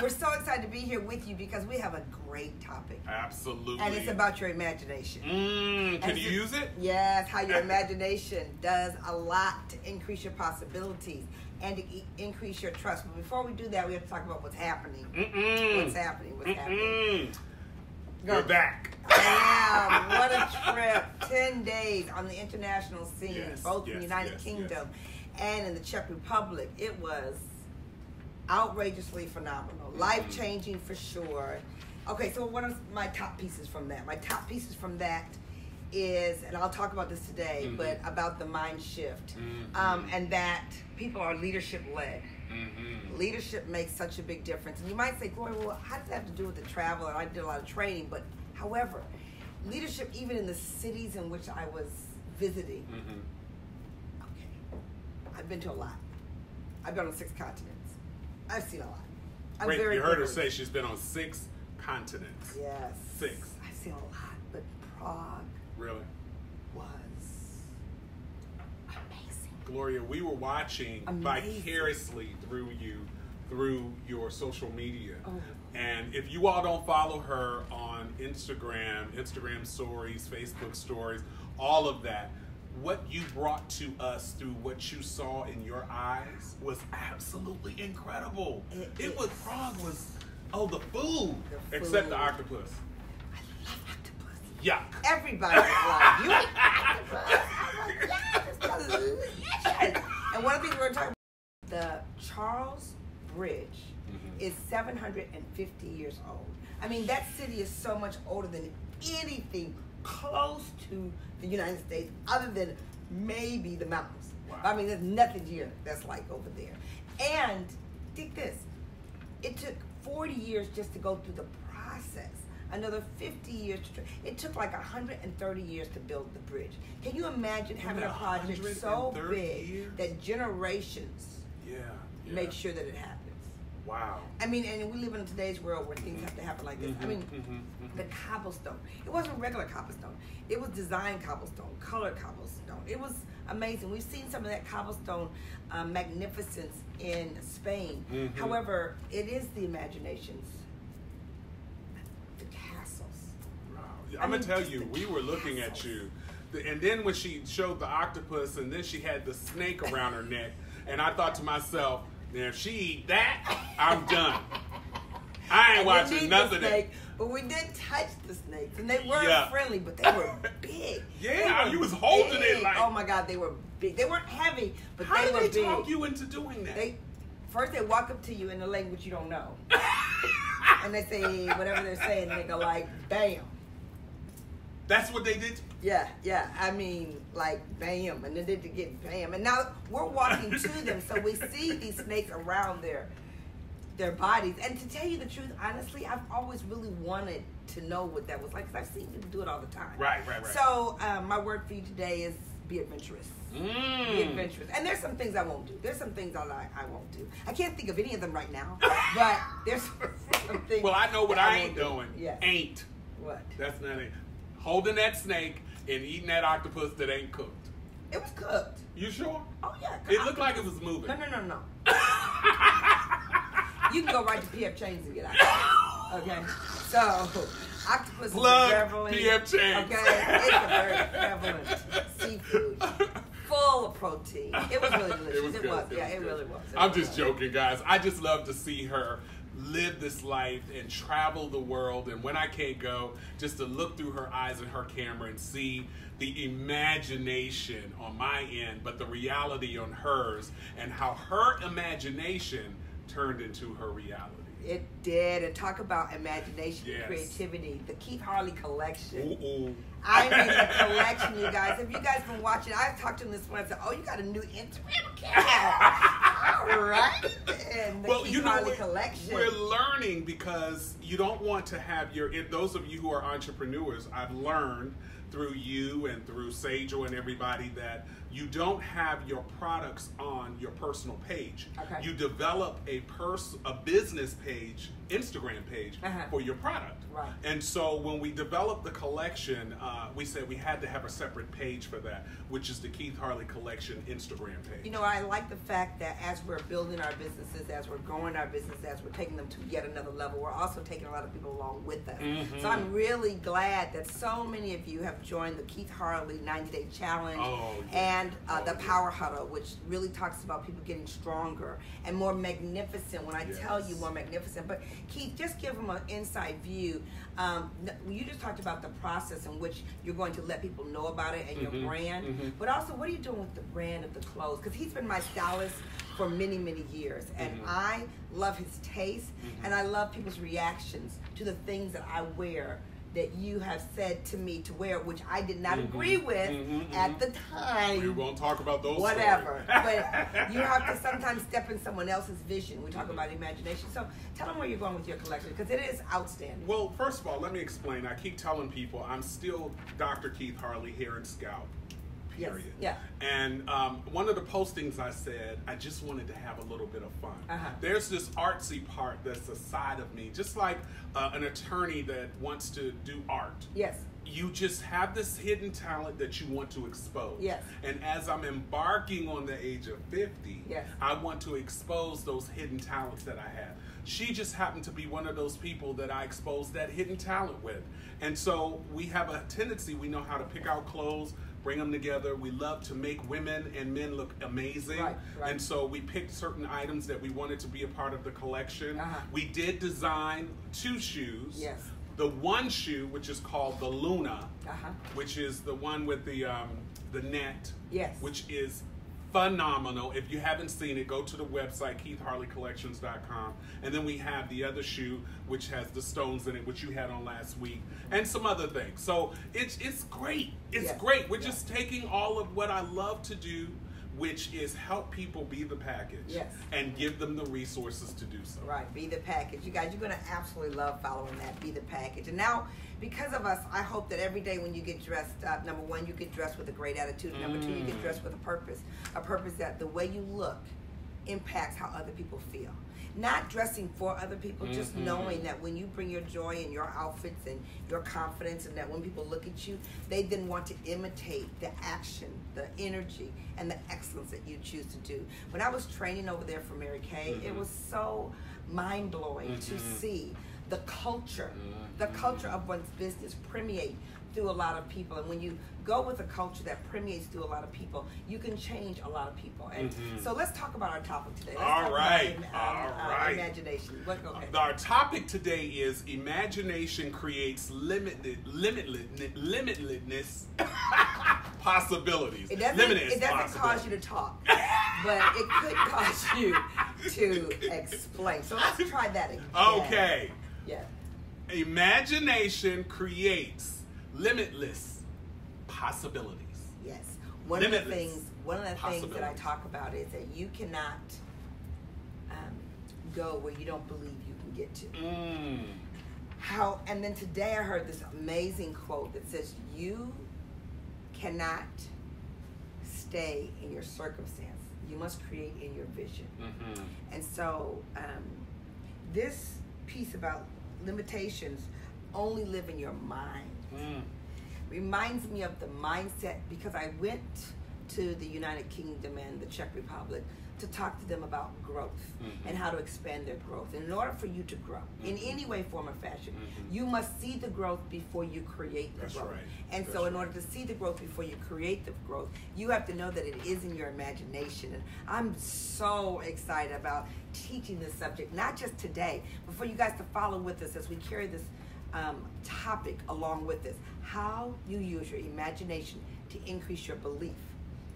We're so excited to be here with you because we have a great topic. Absolutely. And it's about your imagination. Can you use it? Yes, how your imagination does a lot to increase your possibilities and to increase your trust. But before we do that, we have to talk about what's happening. What's happening? What's happening? You're back. Damn, what a trip. 10 days on the international scene, both in the United Kingdom and in the Czech Republic. It was outrageously phenomenal. Life-changing for sure. Okay, so what are my top pieces from that? My top pieces from that is, and I'll talk about this today, but about the mind shift. And that people are leadership-led. Leadership makes such a big difference. And you might say, Gloria, well, how does that have to do with the travel? And I did a lot of training. But however, leadership, even in the cities in which I was visiting, okay, I've been to a lot. I've been on 6 continents. I've seen a lot. Great. You heard her say she's been on 6 continents. Yes. 6. I've seen a lot, but Prague really was amazing. Gloria, we were watching vicariously through you, through your social media. And if you all don't follow her on Instagram stories, Facebook stories, all of that, what you brought to us through what you saw in your eyes was absolutely incredible. Prague was, the food. Except the octopus. I love octopus. Yuck. Everybody was like, you eat octopus? I was like, yes, it's delicious. And one of the things we were talking about, the Charles Bridge is 750 years old. I mean, that city is so much older than anything close to the United States other than maybe the mountains. Wow. I mean, there's nothing here that's like over there. And think this, it took 40 years just to go through the process. Another 50 years it took like 130 years to build the bridge. Can you imagine having a project so big that generations make sure that it happens? Wow. I mean, and we live in today's world where things have to happen like this. I mean, the cobblestone. It wasn't regular cobblestone. It was designed cobblestone, colored cobblestone. It was amazing. We've seen some of that cobblestone magnificence in Spain. However, it is the imaginations. The castles. Wow. I'm going to tell you, we were looking at you. And then when she showed the octopus and then she had the snake around her neck, and I thought to myself, now, if she eat that, I'm done. I ain't watching nothing. But we did touch the snakes, and they weren't friendly, but they were big. You was holding it like. Oh my God, they were big. They weren't heavy, but they were big. How did they talk you into doing that? First they walk up to you in a language you don't know, and they say whatever they're saying, and they go like, "Bam." That's what they did? Yeah. I mean, like, bam. And then they did get bam. And now we're walking to them, so we see these snakes around their bodies. And to tell you the truth, honestly, I've always really wanted to know what that was like, because I've seen people do it all the time. Right. So my word for you today is be adventurous. Be adventurous. And there's some things I won't do. There's some things I won't do. I can't think of any of them right now, but there's some things. Well, I know what I ain't doing. Yes. Ain't. What? That's not it. Holding that snake and eating that octopus that ain't cooked. It was cooked. You sure? Oh, yeah. It looked like it was moving. No. You can go right to PF Chang's and get out. Okay? So, octopus is prevalent. PF Chang's. Okay? It's a very prevalent seafood. Full of protein. It was really delicious. It was. Yeah, it really was. I'm just joking, guys. I just love to see her live this life and travel the world, and when I can't go, just to look through her eyes and her camera and see the imagination on my end, but the reality on hers, and how her imagination turned into her reality. It did. And talk about imagination and creativity. The Keith Harley collection. I mean, the collection, you guys. If you guys been watching, I talked to him this morning. I said, "Oh, you got a new Instagram account." All right. And the Keith Harley collection. We're learning, because you don't want to have those of you who are entrepreneurs, I've learned through you and through Sejal and everybody that you don't have your products on your personal page. Okay. You develop a business page, Instagram page for your product. Right. And so when we developed the collection, we said we had to have a separate page for that, which is the Keith Harley Collection Instagram page. You know, I like the fact that as we're building our businesses, as we're growing our business, as we're taking them to yet another level, we're also taking a lot of people along with us. So I'm really glad that so many of you have joined the Keith Harley 90-Day Challenge and the Power Huddle, which really talks about people getting stronger and more magnificent. When I tell you more magnificent, but Keith, just give them an inside view. You just talked about the process in which you're going to let people know about it and your brand, but also what are you doing with the brand of the clothes? Because he's been my stylist for many, many years, and I love his taste, and I love people's reactions to the things that I wear that you have said to me to wear, which I did not agree with at the time. We won't talk about those. Whatever. But you have to sometimes step in someone else's vision. We talk about imagination. So tell them where you're going with your collection, because it is outstanding. Well, first of all, let me explain. I keep telling people I'm still Dr. Keith Harley, hair and scalp. Period. Yes. Yeah. And one of the postings I said, I just wanted to have a little bit of fun. There's this artsy part that's a side of me, just like an attorney that wants to do art. Yes. You just have this hidden talent that you want to expose. Yes. And as I'm embarking on the age of 50, I want to expose those hidden talents that I have. She just happened to be one of those people that I exposed that hidden talent with. And so we have a tendency, we know how to pick out clothes, bring them together. We love to make women and men look amazing. Right. And so we picked certain items that we wanted to be a part of the collection. We did design 2 shoes. Yes. The one shoe, which is called the Luna, which is the one with the net, which is phenomenal. If you haven't seen it, go to the website, KeithHarleyCollections.com. And then we have the other shoe, which has the stones in it, which you had on last week, and some other things. So it's great. It's great. We're just taking all of what I love to do, which is help people be the package and give them the resources to do so. Right, be the package. You guys, you're going to absolutely love following that, be the package. And now, because of us, I hope that every day when you get dressed up, number one, you get dressed with a great attitude. Number two, you get dressed with a purpose that the way you look impacts how other people feel. Not dressing for other people, just knowing that when you bring your joy in your outfits and your confidence, and that when people look at you, they then want to imitate the action, the energy, and the excellence that you choose to do. When I was training over there for Mary Kay, it was so mind-blowing to see the culture of one's business permeate through a lot of people. And when you go with a culture that permeates through a lot of people, you can change a lot of people. And so let's talk about our topic today. All right. Imagination. Our topic today is imagination creates limitlessness possibilities. It doesn't cause you to talk, but it could cause you to explain. So let's try that again. Okay. Yeah. Imagination creates limitless possibilities. Yes. One of the things that I talk about is that you cannot go where you don't believe you can get to. And then today I heard this amazing quote that says, you cannot stay in your circumstance. You must create in your vision. And so this piece about limitations only live in your mind reminds me of the mindset, because I went to the United Kingdom and the Czech Republic to talk to them about growth and how to expand their growth. And in order for you to grow in any way, form, or fashion, you must see the growth before you create the growth. And so in order to see the growth before you create the growth, you have to know that it is in your imagination. And I'm so excited about teaching this subject, not just today, but for you guys to follow with us as we carry this topic along with us. How you use your imagination to increase your belief.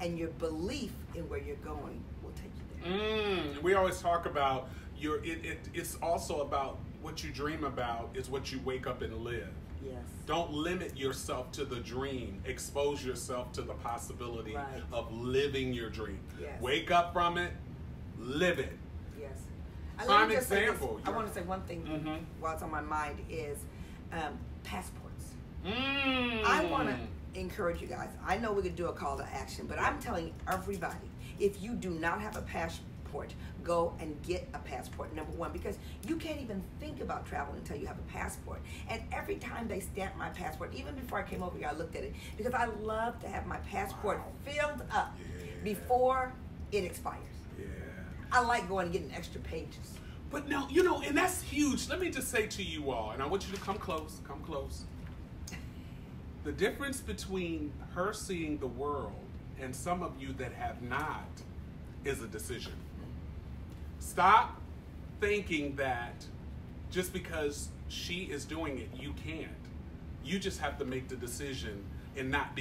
And your belief in where you're going will take you there. We always talk about it's also about what you dream about is what you wake up and live. Yes. Don't limit yourself to the dream. Expose yourself to the possibility of living your dream. Yes. Wake up from it, live it. Yes. Prime example. I want to say one thing while it's on my mind is passports. encourage you guys. I know we could do a call to action, but I'm telling everybody, if you do not have a passport, go and get a passport, number one, because you can't even think about traveling until you have a passport. And every time they stamp my passport, even before I came over here, I looked at it, because I love to have my passport filled up before it expires. Yeah. I like going and getting extra pages. But no, and that's huge. Let me just say to you all, and I want you to come close. The difference between her seeing the world and some of you that have not is a decision. Stop thinking that just because she is doing it, you can't. You just have to make the decision and not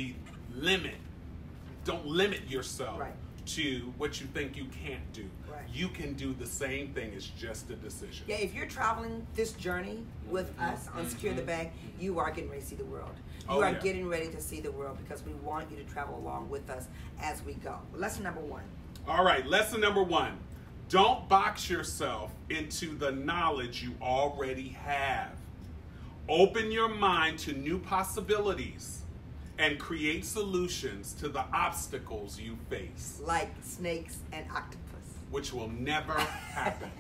don't limit yourself to what you think you can't do. Right. You can do the same thing. It's just a decision. Yeah, if you're traveling this journey with us on Secure the Bag, you are getting ready to see the world. You are getting ready to see the world, because we want you to travel along with us as we go. Lesson number 1. All right, lesson number 1. Don't box yourself into the knowledge you already have. Open your mind to new possibilities and create solutions to the obstacles you face. Like snakes and octopus. Which will never happen.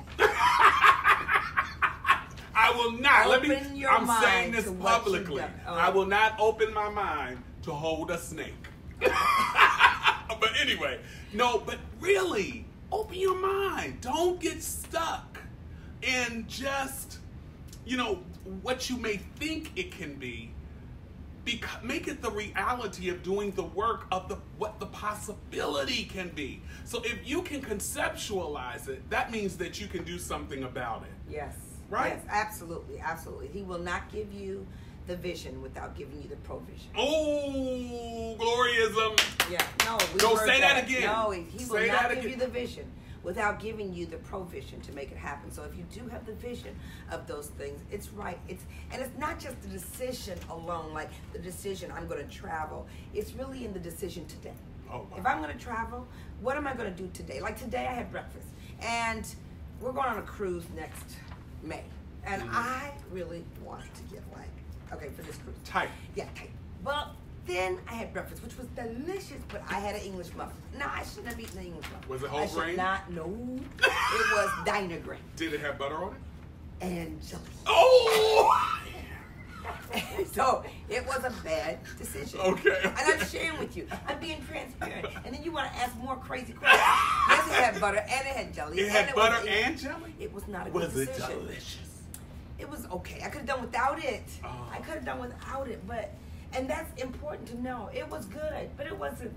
I will not. I'm saying this publicly. I will not open my mind to hold a snake. But anyway, no, but really, open your mind. Don't get stuck in just, what you may think it can be. Make it the reality of doing the work of what the possibility can be. So if you can conceptualize it, that means that you can do something about it. Yes. Right? Yes, absolutely, absolutely. He will not give you the vision without giving you the provision. Oh, gloriousm. Yeah, no. Don't say that again. No, he will not give you the vision without giving you the provision to make it happen. So if you do have the vision of those things, it's right. And it's not just the decision alone, like the decision I'm going to travel. It's really in the decision today. Oh, wow. If I'm going to travel, what am I going to do today? Like today I had breakfast, and we're going on a cruise next May. And I really want to get for this cruise. Tight. Yeah, tight. Well, then I had breakfast, which was delicious, but I had an English muffin. No, I shouldn't have eaten the English muffin. Was it whole grain? No. It was diner grain. Did it have butter on it? And jelly. Oh! So it was a bad decision. Okay. And I'm sharing with you. I'm being transparent. And then you want to ask more crazy questions. Yes, it had butter and it had jelly. It had butter and jelly? It was not a good decision. Was it delicious? It was okay. I could have done without it. Oh. I could have done without it, and that's important to know. It was good, but it wasn't,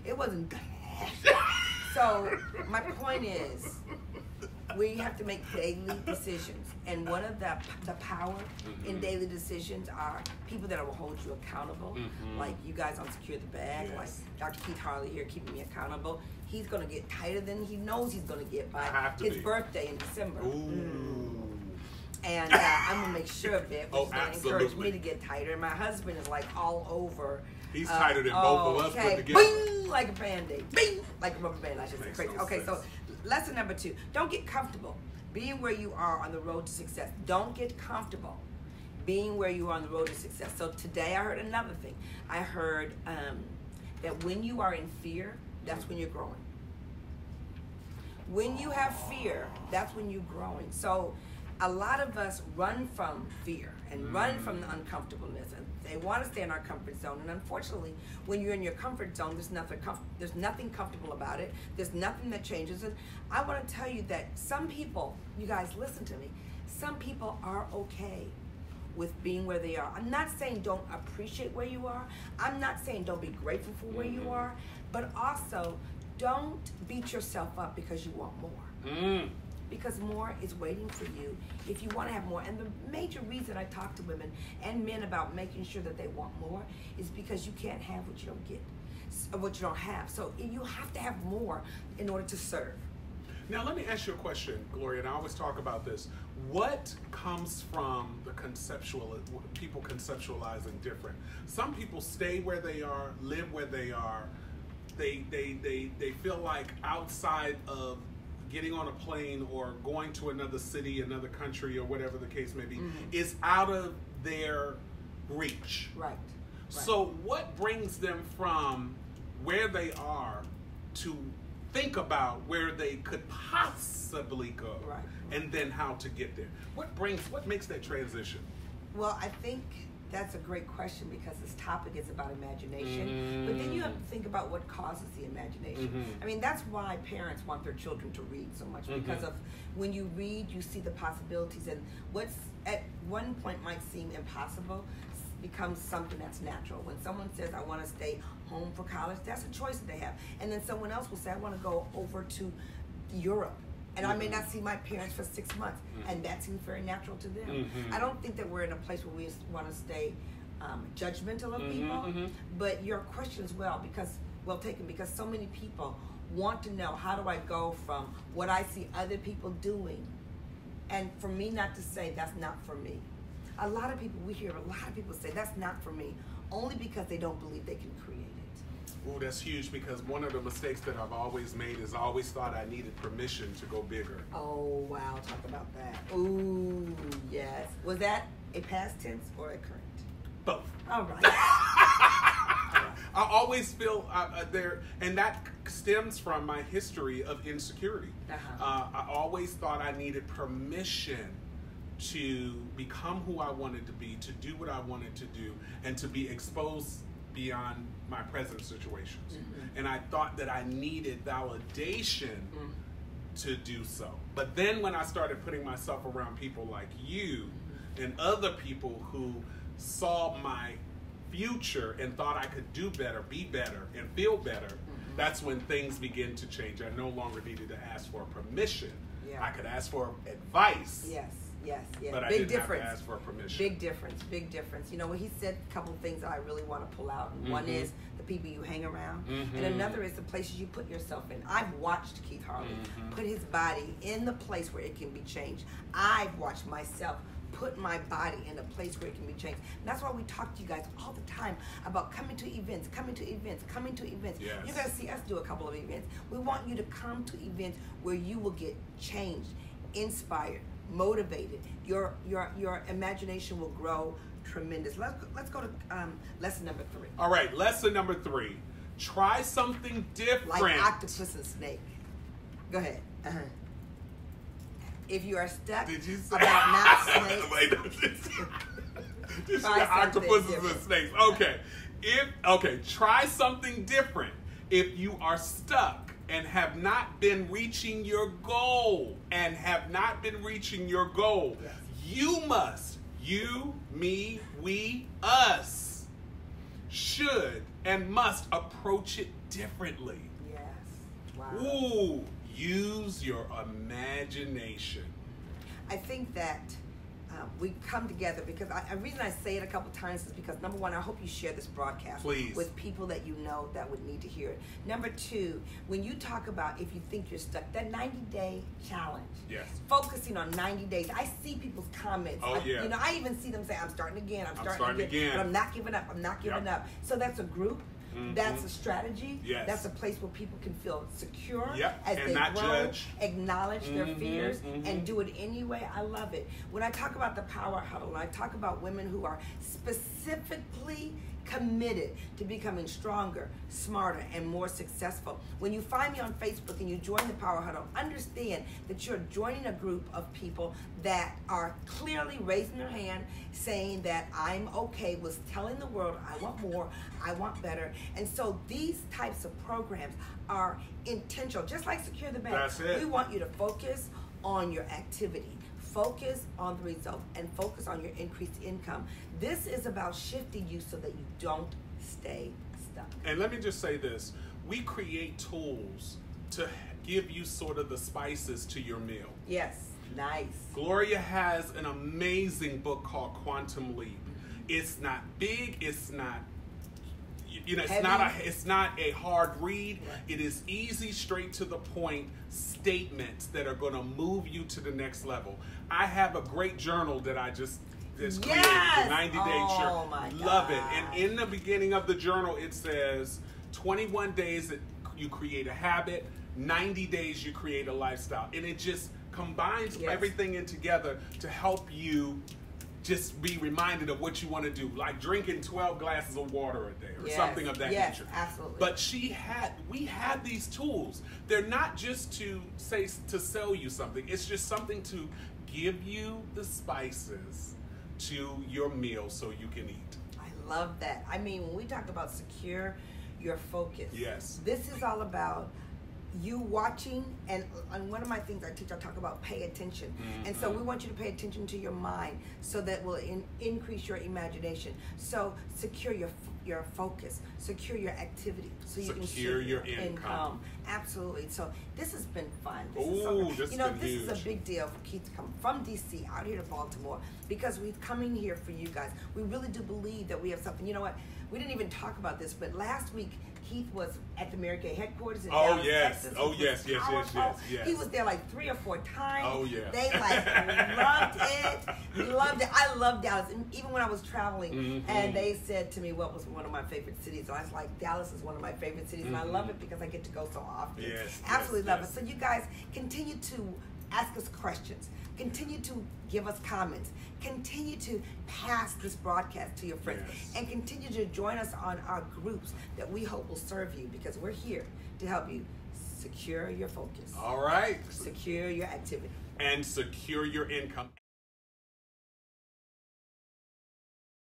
it wasn't good. So my point is, we have to make daily decisions, and one of the power in daily decisions are people that will hold you accountable, like you guys on Secure the Bag, like Dr. Keith Harley here keeping me accountable. He's going to get tighter than he knows he's going to get by his birthday in December. And I'm going to make sure of it, which is going to encourage me to get tighter. And my husband is like all over. He's tighter than both of us put together. Bing, like a Band-Aid. Bing, like a rubber band. I should say crazy. Okay, so lesson number 2. Don't get comfortable being where you are on the road to success. Don't get comfortable being where you are on the road to success. So today I heard another thing. I heard that when you are in fear, that's when you're growing. When you have fear, that's when you're growing. So a lot of us run from fear and run from the uncomfortableness, and they want to stay in our comfort zone. And unfortunately, when you're in your comfort zone, there's nothing comfortable about it. There's nothing that changes it. I want to tell you that some people, you guys listen to me, some people are okay with being where they are. I'm not saying don't appreciate where you are. I'm not saying don't be grateful for where you are, but also don't beat yourself up because you want more. Because more is waiting for you if you want to have more. And the major reason I talk to women and men about making sure that they want more is because you can't have what you don't get, or what you don't have. So you have to have more in order to serve. Now let me ask you a question, Gloria, and I always talk about this. What comes from the people conceptualizing different? Some people stay where they are, live where they are. They feel like outside of getting on a plane or going to another city, another country, or whatever the case may be, is out of their reach. Right. So what brings them from where they are to think about where they could possibly go, and then how to get there? What makes that transition? Well, I think that's a great question, because this topic is about imagination. But then you have to think about what causes the imagination. I mean, that's why parents want their children to read so much, because of when you read, you see the possibilities, and what's at one point might seem impossible becomes something that's natural. When someone says, I want to stay home for college, that's a choice that they have. And then someone else will say, I want to go over to Europe, and I may not see my parents for 6 months, and that seems very natural to them. I don't think that we're in a place where we want to stay judgmental of people, but your question is well taken, because so many people want to know, how do I go from what I see other people doing, and for me not to say that's not for me. We hear a lot of people say that's not for me, only because they don't believe they can create it. Oh, that's huge, because one of the mistakes that I've always made is I always thought I needed permission to go bigger. Oh, wow. Talk about that. Ooh, yes. Was that a past tense or a current? Both. All right. I always feel there, and that stems from my history of insecurity. I always thought I needed permission to become who I wanted to be, to do what I wanted to do, and to be exposed beyond my present situations. And I thought that I needed validation to do so. But then when I started putting myself around people like you and other people who saw my future and thought I could do better, be better, and feel better, that's when things began to change. I no longer needed to ask for permission. I could ask for advice. Yes. But I didn't have to ask for permission. Big difference. You know, he said a couple of things that I really want to pull out. And one is the people you hang around. And another is the places you put yourself in. I've watched Keith Harley put his body in the place where it can be changed. I've watched myself put my body in a place where it can be changed. And that's why we talk to you guys all the time about coming to events. Yes. You're going to see us do a couple of events. We want you to come to events where you will get changed, inspired, motivated. Your imagination will grow tremendous. Let's go to lesson number 3. All right, lesson number 3. Try something different. Like octopus and snake. Go ahead. If you are stuck about not snakes, This is octopuses and snakes. Okay. Try something different. If you are stuck and have not been reaching your goal, you must, you, me, we, us, should and must approach it differently. Yes. Wow. Ooh, use your imagination. I think that we come together because the reason I say it a couple times is because, number one, I hope you share this broadcast with people that you know that would need to hear it. Number 2, when you talk about if you think you're stuck, that 90-day challenge. Yes. Focusing on 90 days. I see people's comments. I even see them say, I'm starting again. I'm starting again. But I'm not giving up. So that's a group. That's a strategy. Yes. That's a place where people can feel secure and as they not grow, judge. acknowledge their fears, and do it anyway. I love it. When I talk about the power huddle, when I talk about women who are specifically committed to becoming stronger, smarter, and more successful. When you find me on Facebook and you join the Power Huddle, understand that you're joining a group of people that are clearly raising their hand, saying that I'm okay with telling the world I want more, I want better. And so these types of programs are intentional, just like Secure the Bank. That's it. We want you to focus on your activity. Focus on the result and focus on your increased income. This is about shifting you so that you don't stay stuck. And let me just say this. We create tools to give you sort of the spices to your meal. Yes, nice. Gloria has an amazing book called Quantum Leap. It's not big, it's not it's not a hard read. Right. It is easy, straight to the point statements that are going to move you to the next level. I have a great journal that I just created, the 90-day journal. My God. Love it. And in the beginning of the journal, it says 21 days that you create a habit, 90 days you create a lifestyle. And it just combines everything in together to help you just be reminded of what you want to do, like drinking 12 glasses of water a day or something of that nature. Absolutely. But we had these tools. They're not just to sell you something. It's just something to give you the spices to your meal so you can eat. I love that. I mean, when we talk about secure your focus, yes, this is all about you watching, and one of my things I teach, I talk about pay attention. Mm-hmm. And so we want you to pay attention to your mind so that will increase your imagination. So secure your focus, secure your activity, so you can secure your income. Absolutely. So this has been fun. This is a big deal for Keith to come from DC out here to Baltimore, because we're coming here for you guys. We really do believe that we have something. You know what? We didn't even talk about this, but last week Keith was at the Mary Kay headquarters in Dallas, Texas. Yes. He was there like 3 or 4 times. Oh, yeah. They loved it. Loved it. I love Dallas. And even when I was traveling, and they said to me what was one of my favorite cities, I was like, Dallas is one of my favorite cities, and I love it because I get to go so often. Absolutely love it. So you guys continue to ask us questions. Continue to give us comments. Continue to pass this broadcast to your friends. And continue to join us on our groups that we hope will serve you, because we're here to help you secure your focus. All right. Secure your activity. And secure your income.